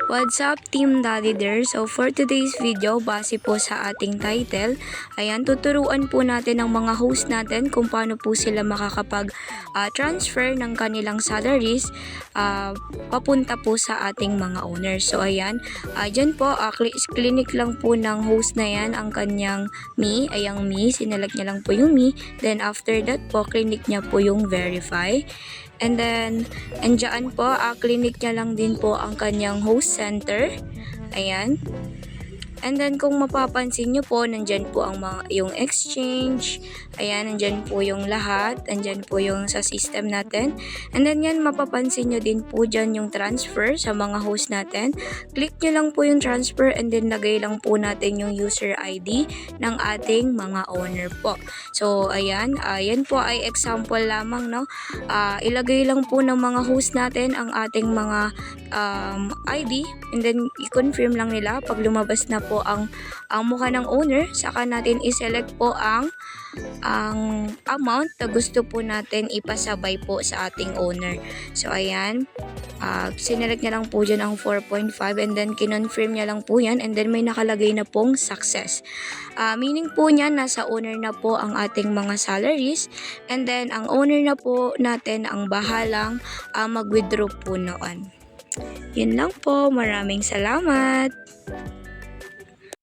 What's up, Team Daddy there? So for today's video, base po sa ating title, ayan, tuturuan po natin ang mga host natin kung paano po sila makakapag-transfer ng kanilang salaries papunta po sa ating mga owners. So ayan, dyan po, clinic lang po ng host na yan ang kanyang me, ayang me, sinelect niya lang po yung me. Then after that po, clinic niya po yung verify. And then, andyan po, clinic niya lang din po ang kanyang host center. Ayan. And then, kung mapapansin nyo po, nandyan po ang yung exchange. Ayan, nandyan po yung lahat. Nandyan po yung sa system natin. And then, yan, mapapansin nyo din po dyan yung transfer sa mga host natin. Click nyo lang po yung transfer and then lagay lang po natin yung user ID ng ating mga owner po. So, ayan. Yan po ay example lamang, no? Ilagay lang po ng mga host natin ang ating mga ID and then i-confirm lang nila pag lumabas na po ang mukha ng owner, saka natin i-select po ang amount na gusto po natin ipasabay po sa ating owner. So ayan, sinelect niya lang po dyan ang 4.5 and then kinonfirm niya lang po yan and then may nakalagay na pong success. Meaning po niya nasa owner na po ang ating mga salaries and then ang owner na po natin ang bahalang mag-withdraw po noon. Yun lang po. Maraming salamat.